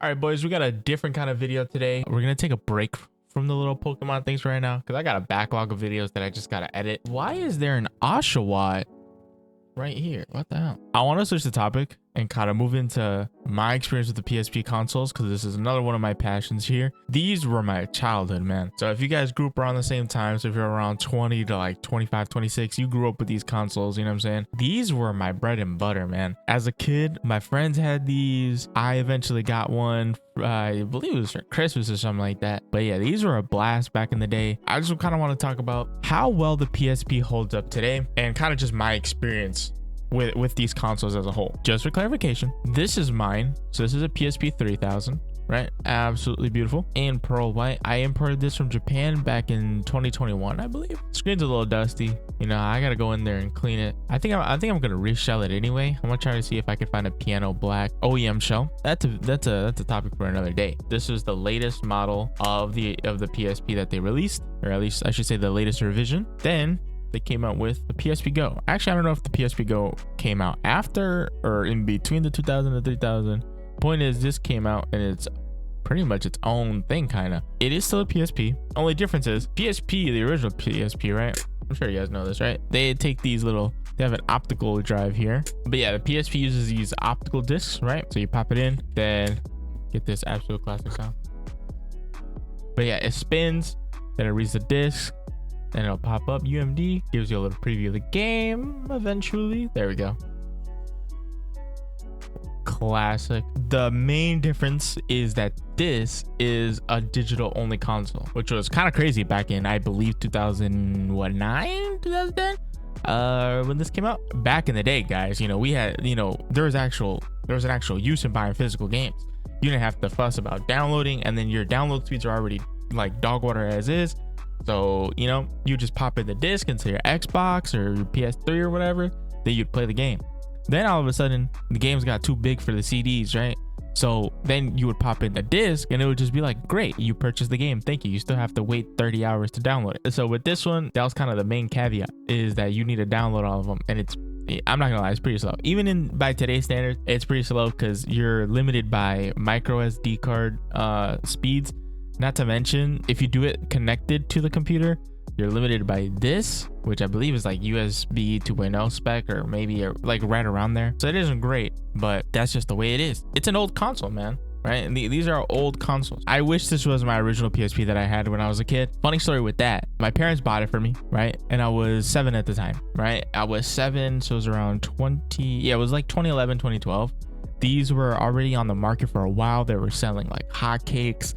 All right, boys, we got a different kind of video today. We're gonna take a break from the little Pokemon things right now because I got a backlog of videos that I just gotta edit. Why is there an Oshawott right here? What the hell? I want to switch the topic and kind of move into my experience with the PSP consoles, because this is another one of my passions here. These were my childhood, man. So if you guys grew up around the same time, so if you're around 20 to like 25, 26, you grew up with these consoles, you know what I'm saying? These were my bread and butter, man. As a kid, my friends had these. I eventually got one, I believe it was for Christmas or something like that. But yeah, these were a blast back in the day. I just kind of want to talk about how well the PSP holds up today and kind of just my experience with these consoles as a whole. Just for clarification, this is mine. So this is a PSP 3000, right? Absolutely beautiful in pearl white. I imported this from Japan back in 2021, I believe. Screen's a little dusty. You know, I gotta go in there and clean it. I think I'm gonna reshell it anyway. I'm gonna try to see if I can find a piano black OEM shell. That's a topic for another day. This is the latest model of the PSP that they released, or at least I should say the latest revision. Then they came out with the PSP Go. Actually, I don't know if the PSP Go came out after or in between the 2000 and 3000. Point is, this came out and it's pretty much its own thing, kind of. It is still a PSP. Only difference is PSP, the original PSP, right? I'm sure you guys know this, right? They take these little, they have an optical drive here. But yeah, the PSP uses these optical discs, right? So you pop it in, then get this absolute classic sound. But yeah, it spins, then it reads the disc. Then it'll pop up UMD, gives you a little preview of the game eventually. There we go. Classic. The main difference is that this is a digital only console, which was kind of crazy back in, I believe, 2009, 2010, when this came out. Back in the day, guys, you know, we had, you know, there was an actual use in buying physical games. You didn't have to fuss about downloading, and then your download speeds are already like dog water as is. So, you know, you just pop in the disc into your Xbox or your PS3 or whatever, then you'd play the game. Then all of a sudden, the games got too big for the CDs, right? So then you would pop in the disc and it would just be like, great, you purchased the game. Thank you. You still have to wait 30 hours to download it. So with this one, that was kind of the main caveat, is that you need to download all of them. And I'm not gonna lie, it's pretty slow. Even by today's standards, it's pretty slow because you're limited by micro SD card speeds. Not to mention, if you do it connected to the computer, you're limited by this, which I believe is like USB 2.0 spec, or maybe like right around there. So it isn't great, but that's just the way it is. It's an old console, man, right? And these are old consoles. I wish this was my original PSP that I had when I was a kid. Funny story with that. My parents bought it for me, right? And I was 7 at the time, right? I was 7, so it was around 20. Yeah, it was like 2011, 2012. These were already on the market for a while. They were selling like hotcakes.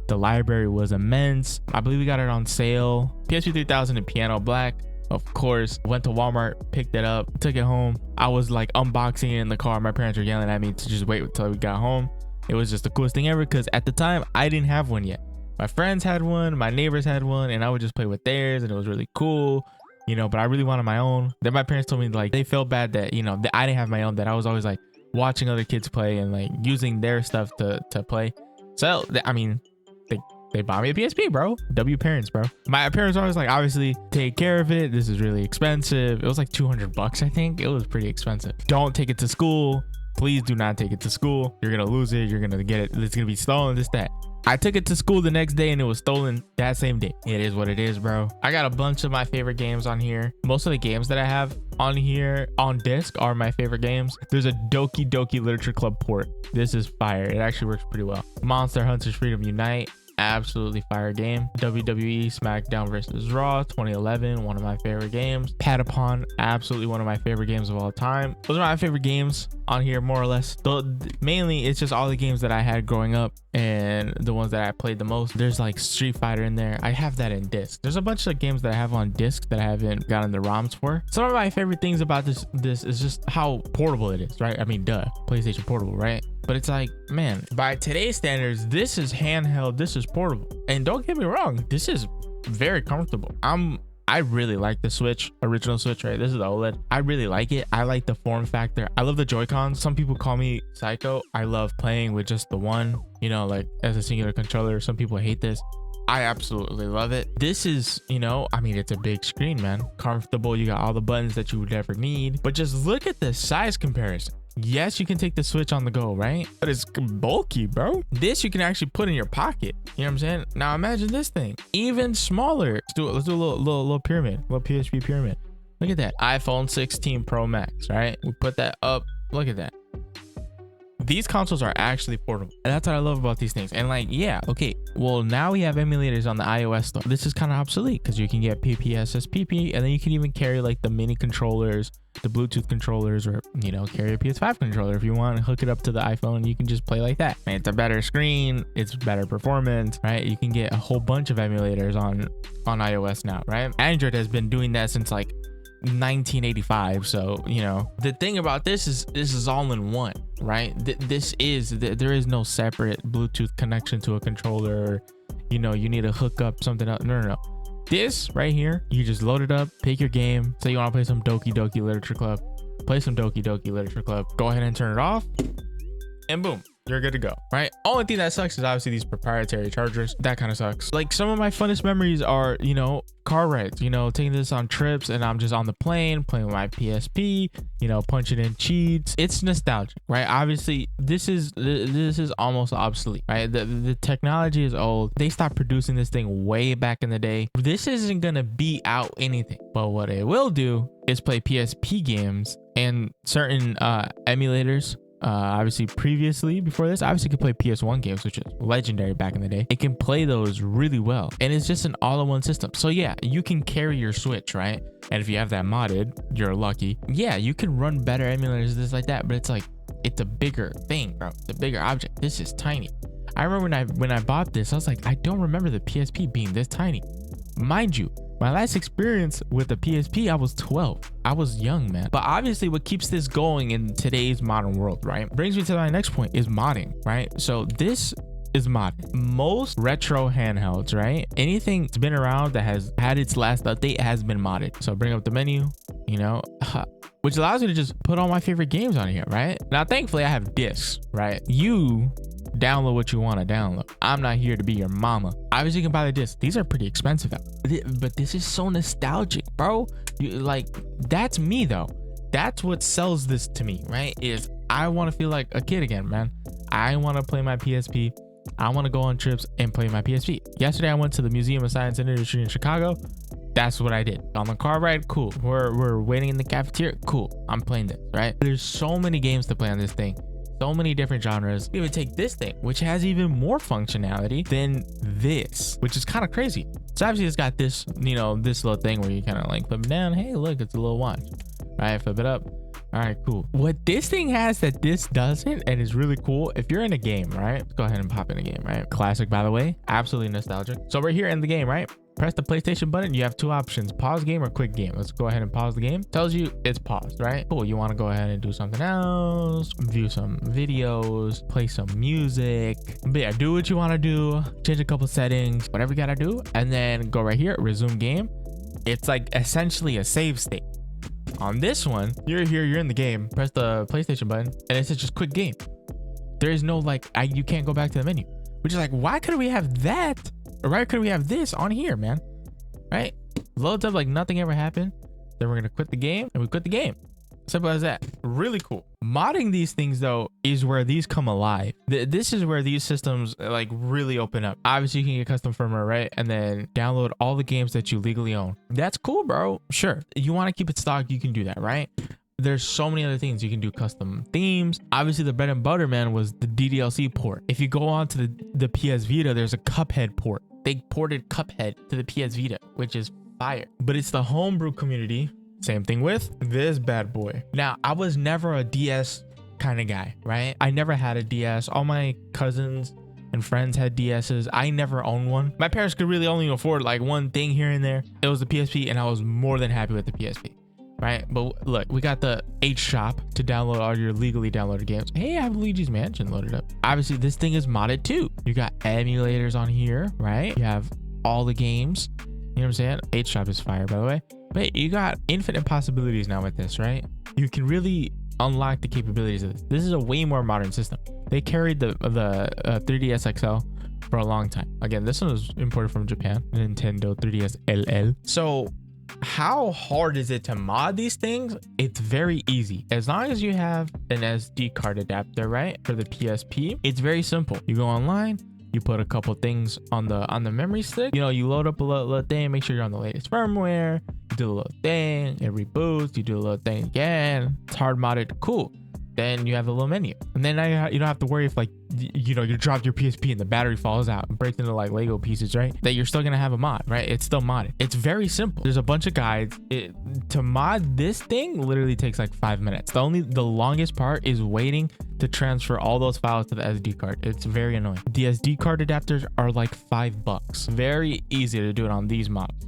The library was immense. I believe we got it on sale. PSP 3000 in piano black. Of course, went to Walmart, picked it up, took it home. I was like unboxing it in the car. My parents were yelling at me to just wait until we got home. It was just the coolest thing ever, because at the time I didn't have one yet. My friends had one, my neighbors had one, and I would just play with theirs, and it was really cool, you know, but I really wanted my own. Then my parents told me like they felt bad that, you know, that I didn't have my own, that I was always like watching other kids play and like using their stuff to play. So I mean, they bought me a PSP, bro. W parents, bro. My parents always like, obviously, take care of it. This is really expensive. It was like $200, I think. It was pretty expensive. Don't take it to school. Please do not take it to school. You're gonna lose it. You're gonna get it. It's gonna be stolen. This, that. I took it to school the next day and it was stolen that same day. It is what it is, bro. I got a bunch of my favorite games on here. Most of the games that I have on here on disc are my favorite games. There's a Doki Doki Literature Club port. This is fire. It actually works pretty well. Monster Hunters Freedom Unite. Absolutely fire game. WWE SmackDown vs. Raw 2011, one of my favorite games. Patapon, absolutely one of my favorite games of all time. Those are my favorite games on here, more or less. Mainly, it's just all the games that I had growing up and the ones that I played the most. There's like Street Fighter in there. I have that in disc. There's a bunch of games that I have on disc that I haven't gotten the ROMs for. Some of my favorite things about this is just how portable it is, right? I mean, duh, PlayStation Portable, right? But it's like, man, by today's standards, this is handheld, this is portable. And don't get me wrong, this is very comfortable. I really like the Switch, original Switch, right? This is the OLED. I really like it. I like the form factor. I love the Joy-Cons. Some people call me psycho. I love playing with just the one, you know, like as a singular controller. Some people hate this. I absolutely love it. This is, you know, I mean, it's a big screen, man. Comfortable. You got all the buttons that you would ever need. But just look at the size comparison. Yes, you can take the Switch on the go, right? But it's bulky, bro. This you can actually put in your pocket. You know what I'm saying? Now imagine this thing, even smaller. Let's do a little pyramid, little PSP pyramid. Look at that iPhone 16 Pro Max, right? We put that up. Look at that. These consoles are actually portable, and that's what I love about these things. And like, yeah, okay, well, now we have emulators on the iOS store. This is kind of obsolete because you can get PPSSPP, and then you can even carry like the mini controllers, the Bluetooth controllers, or, you know, carry a PS5 controller if you want to hook it up to the iPhone. You can just play like that, and it's a better screen, it's better performance, right? You can get a whole bunch of emulators on iOS now, right? Android has been doing that since like 1985. So, you know, the thing about this is all in one, right? There is no separate Bluetooth connection to a controller. You know, you need to hook up something else. No. This right here, you just load it up, pick your game. Say you want to play some Doki Doki Literature Club, play some Doki Doki Literature Club, go ahead and turn it off, and boom, you're good to go, right? Only thing that sucks is obviously these proprietary chargers. That kind of sucks. Like, some of my funnest memories are, you know, car rides, you know, taking this on trips, and I'm just on the plane playing with my PSP, you know, punching in cheats. It's nostalgic, right? Obviously, this is almost obsolete, right? The technology is old. They stopped producing this thing way back in the day. This isn't gonna beat out anything, but what it will do is play PSP games and certain emulators. Obviously previously, before this, obviously could play PS1 games, which is legendary back in the day. It can play those really well, and it's just an all-in-one system. So yeah, you can carry your Switch, right? And if you have that modded, you're lucky. Yeah, you can run better emulators, this like that, but it's like, it's a bigger thing, bro. It's a bigger object. This is tiny. I remember when I bought this, I was like, I don't remember the PSP being this tiny. Mind you, my last experience with the PSP, I was 12. I was young, man. But obviously what keeps this going in today's modern world, right? Brings me to my next point, is modding, right? So this is modded. Most retro handhelds, right? Anything that's been around that has had its last update has been modded. So bring up the menu, you know, which allows me to just put all my favorite games on here, right? Now, thankfully I have discs, right? You download what you want to download. I'm not here to be your mama. Obviously you can buy the disc. These are pretty expensive, but this is so nostalgic, bro. Like, that's me though. That's what sells this to me, right? Is I want to feel like a kid again, man. I want to play my PSP. I want to go on trips and play my PSP. Yesterday I went to the Museum of Science and Industry in Chicago. That's what I did. On the car ride, cool. We're waiting in the cafeteria, cool. I'm playing this, right? There's so many games to play on this thing. So many different genres. You would take this thing, which has even more functionality than this, which is kind of crazy. So obviously it's got this, you know, this little thing where you kind of like flip it down. Hey, look, it's a little watch. All right, flip it up. All right, cool. What this thing has that this doesn't, and is really cool, if you're in a game, right? Let's go ahead and pop in a game, right? Classic, by the way. Absolutely nostalgic. So we're here in the game, right? Press the PlayStation button. You have two options: pause game or quick game. Let's go ahead and pause the game. Tells you it's paused, right? Cool. You want to go ahead and do something else, view some videos, play some music. But yeah, do what you want to do, change a couple settings, whatever you gotta do, and then go right here, resume game. It's like essentially a save state. On this one, you're here, you're in the game, press the PlayStation button, and it says just quick game. There is no like, you can't go back to the menu, which is like, why couldn't we have that? Or why couldn't we have this on here, man? Right? Loads up like nothing ever happened. Then we're gonna quit the game, and we quit the game. Simple as that. Really cool. Modding these things though is where these come alive. This is where these systems like really open up. Obviously you can get custom firmware, right? And then download all the games that you legally own. That's cool, bro. Sure. You want to keep it stock, you can do that, right? There's so many other things. You can do custom themes. Obviously the bread and butter, man, was the DDLC port. If you go on to the PS Vita, there's a Cuphead port. They ported Cuphead to the PS Vita, which is fire. But it's the homebrew community. Same thing with this bad boy. Now, I was never a DS kind of guy, right? I never had a DS. All my cousins and friends had DSs. I never owned one. My parents could really only afford like one thing here and there. It was the PSP, and I was more than happy with the PSP, right? But look, we got the H shop to download all your legally downloaded games. Hey, I have Luigi's Mansion loaded up. Obviously, this thing is modded too. You got emulators on here, right? You have all the games. You know what I'm saying? H shop is fire, by the way. But you got infinite possibilities now with this, right? You can really unlock the capabilities of this. This is a way more modern system. They carried the 3DS XL for a long time. Again, this one was imported from Japan, Nintendo 3DS LL. So how hard is it to mod these things? It's very easy. As long as you have an SD card adapter, right, for the PSP, it's very simple. You go online, you put a couple things on the memory stick, you know, you load up a little thing, make sure you're on the latest firmware, you do a little thing, it reboots, you do a little thing again, it's hard modded, cool. Then you have a little menu, and then now you don't have to worry if, like, you know, you dropped your PSP and the battery falls out and breaks into like Lego pieces, right? That you're still gonna have a mod, right? It's still modded. It's very simple. There's a bunch of guides. To mod this thing literally takes like 5 minutes. The longest part is waiting to transfer all those files to the SD card. It's very annoying. The SD card adapters are like $5. Very easy to do it on these models.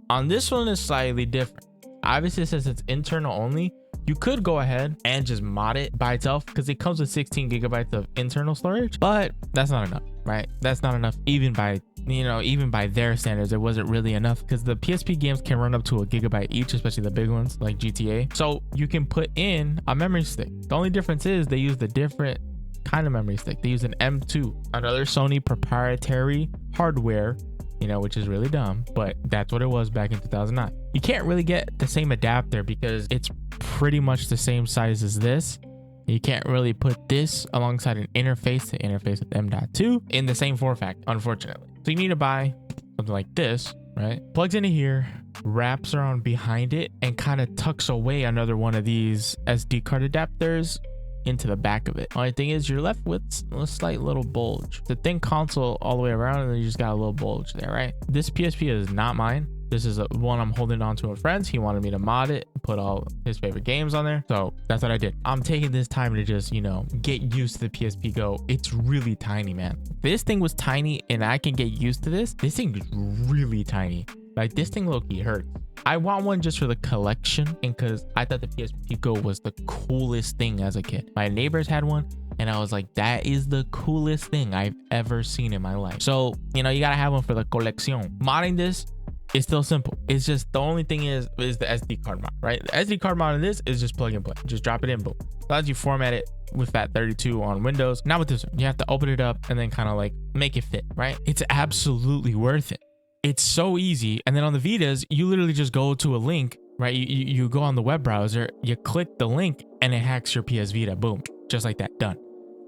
On this one is slightly different. Obviously, since it's internal only, you could go ahead and just mod it by itself because it comes with 16 gigabytes of internal storage, but that's not enough, right? That's not enough even by, you know, even by their standards. It wasn't really enough because the PSP games can run up to a gigabyte each, especially the big ones like GTA. So you can put in a memory stick. The only difference is they use the different kind of memory stick. They use an M2, another Sony proprietary hardware, you know, which is really dumb, but that's what it was back in 2009. You can't really get the same adapter because it's pretty much the same size as this. You can't really put this alongside an interface to interface with M.2 in the same form factor, unfortunately. So you need to buy something like this, right? Plugs into here, wraps around behind it, and kind of tucks away another one of these SD card adapters into the back of it. Only thing is you're left with a slight little bulge. The thin console all the way around, and then you just got a little bulge there, right? This PSP is not mine. This is one I'm holding on to a friend's. He wanted me to mod it, put all his favorite games on there. So that's what I did. I'm taking this time to just, you know, get used to the PSP Go. It's really tiny, man. This thing was tiny and I can get used to this. This thing is really tiny. Like, this thing low-key hurts. I want one just for the collection and because I thought the PSP Go was the coolest thing as a kid. My neighbors had one and I was like, that is the coolest thing I've ever seen in my life. So, you know, you gotta have one for the collection. Modding this, it's still simple. It's just the only thing is the SD card mod, right? The SD card mod in this is just plug and play. Just drop it in, boom. As you format it with FAT32 on Windows. Not with this one. You have to open it up and then kind of like make it fit, right? It's absolutely worth it. It's so easy. And then on the Vitas, you literally just go to a link, right? You go on the web browser, you click the link and it hacks your PS Vita. Boom. Just like that. Done.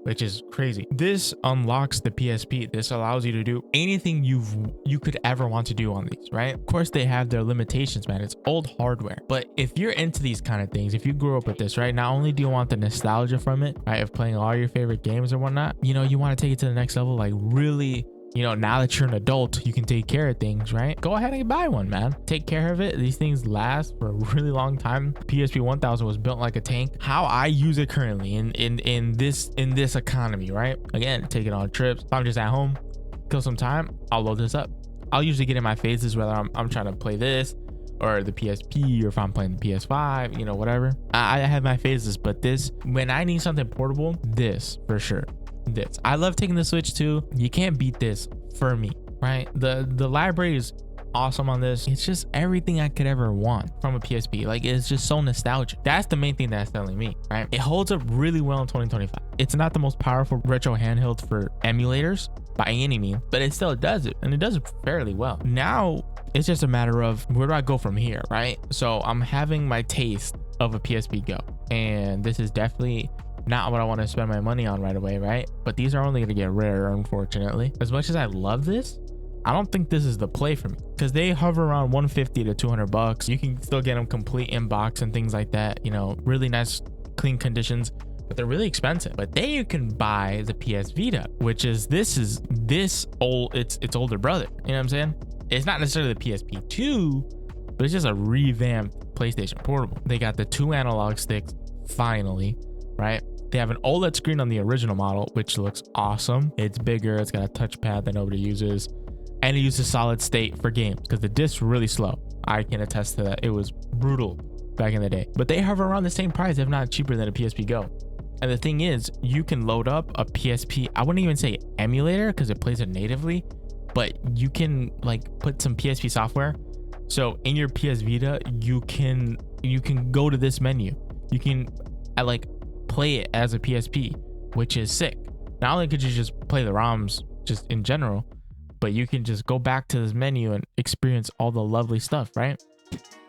Which is crazy. This unlocks the PSP. This allows you to do anything you could ever want to do on these, right? Of course, they have their limitations, man. It's old hardware. But if you're into these kind of things, if you grew up with this, right? Not only do you want the nostalgia from it, right? Of playing all your favorite games and whatnot, you know, you want to take it to the next level, like really, you know, now that you're an adult, you can take care of things, right? Go ahead and buy one, man. Take care of it. These things last for a really long time. PSP 1000 was built like a tank. How I use it currently in this economy, right? Again, take it on trips. If I'm just at home, kill some time, I'll load this up. I'll usually get in my phases whether I'm trying to play this or the PSP, or if I'm playing the PS5, you know, whatever. I have my phases, but this, when I need something portable, this for sure. This, I love taking the Switch too. You can't beat this for me, right? The library is awesome on this. It's just everything I could ever want from a PSP. Like, it's just so nostalgic. That's the main thing that's selling me, right? It holds up really well in 2025. It's not the most powerful retro handheld for emulators by any means, but it still does it, and it does it fairly well. Now it's just a matter of where do I go from here, right? So I'm having my taste of a PSP Go, and this is definitely not what I want to spend my money on right away, right? But these are only going to get rarer, unfortunately. As much as I love this, I don't think this is the play for me because they hover around 150 to 200 bucks. You can still get them complete in box and things like that, you know, really nice clean conditions, but they're really expensive. But then you can buy the PS Vita, which is this old, it's older brother, you know what I'm saying? It's not necessarily the PSP 2, but it's just a revamped PlayStation Portable. They got the 2 analog sticks finally, right? They have an OLED screen on the original model, which looks awesome. It's bigger. It's got a touchpad that nobody uses. And it uses solid state for games because the discs were really slow. I can attest to that. It was brutal back in the day. But they hover around the same price, if not cheaper than a PSP Go. And the thing is, you can load up a PSP. I wouldn't even say emulator because it plays it natively. But you can like put some PSP software. So in your PS Vita, you can go to this menu. You can like play it as a PSP, which is sick. Not only could you just play the ROMs just in general, but you can just go back to this menu and experience all the lovely stuff, right?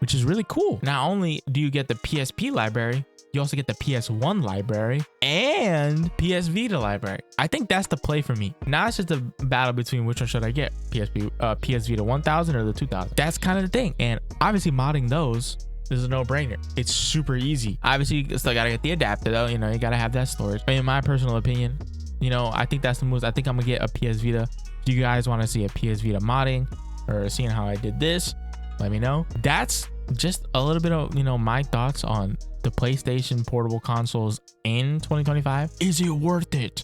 which is really cool. Not only do you get the PSP library, you also get the PS1 library and PS Vita library. I think that's the play for me. Now it's just a battle between which one should I get, PS Vita 1000 or the 2000. That's kind of the thing. And obviously modding those is a no-brainer. It's super easy. Obviously, you still gotta get the adapter though. You know, you gotta have that storage. But in my personal opinion, you know, I think that's the moves. I think I'm gonna get a PS Vita. If you guys want to see a PS Vita modding or seeing how I did this, let me know. That's just a little bit of, you know, my thoughts on the PlayStation portable consoles in 2025. Is it worth it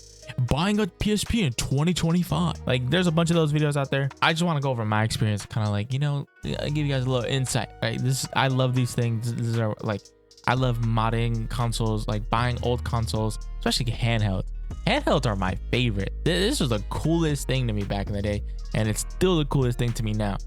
buying a PSP in 2025? Like, there's a bunch of those videos out there. I just want to go over my experience, kind of like, you know, give you guys a little insight, right? I love these things. These are like, I love modding consoles, like buying old consoles, especially handhelds. Handhelds are my favorite. This was the coolest thing to me back in the day, and it's still the coolest thing to me now.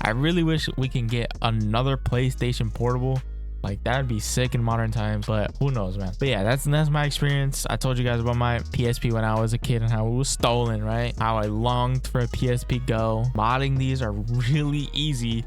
I really wish we can get another PlayStation portable. Like, that'd be sick in modern times, but who knows, man. But yeah, that's my experience. I told you guys about my PSP when I was a kid and how it was stolen, right? How I longed for a PSP Go. Modding these are really easy,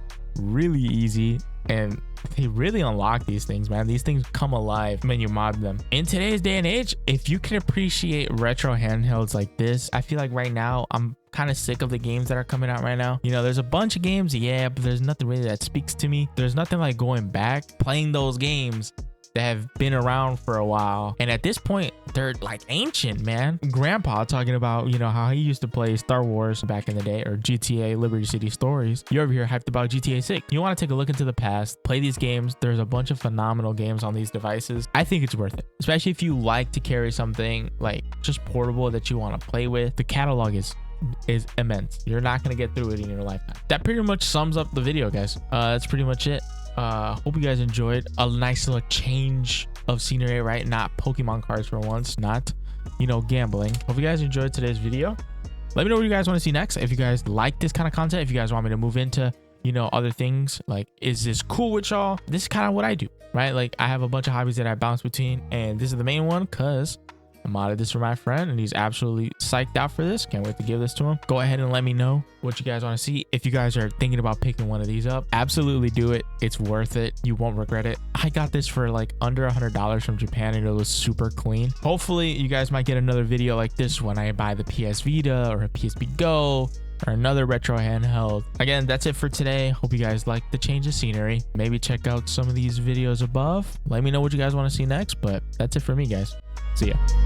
and they really unlock these things, man. These things come alive when you mod them. In today's day and age, if you can appreciate retro handhelds like this, I feel like right now I'm kind of sick of the games that are coming out right now. You know, there's a bunch of games, yeah, but there's nothing really that speaks to me. There's nothing like going back, playing those games that have been around for a while, and at this point they're like ancient, man. Grandpa talking about, you know, how he used to play Star Wars back in the day, or GTA Liberty City Stories. You're over here hyped about GTA 6. You want to take a look into the past, play these games. There's a bunch of phenomenal games on these devices. I think it's worth it, especially if you like to carry something like just portable that you want to play with. The catalog is immense. You're not gonna get through it in your lifetime. That pretty much sums up the video, guys. That's pretty much it. Hope you guys enjoyed. A nice little change of scenery, right? Not Pokemon cards for once, not, you know, gambling. Hope you guys enjoyed today's video. Let me know what you guys want to see next. If you guys like this kind of content, if you guys want me to move into, you know, other things, like, is this cool with y'all? This is kind of what I do, right? Like, I have a bunch of hobbies that I bounce between, and this is the main one because I modded this for my friend and he's absolutely psyched out for this. Can't wait to give this to him. Go ahead and let me know what you guys want to see. If you guys are thinking about picking one of these up, absolutely do it. It's worth it. You won't regret it. I got this for like under $100 from Japan and it was super clean. Hopefully you guys might get another video like this when I buy the PS Vita or a PSP Go or another retro handheld. Again, that's it for today. Hope you guys like the change of scenery. Maybe check out some of these videos above. Let me know what you guys want to see next, but that's it for me, guys. See ya.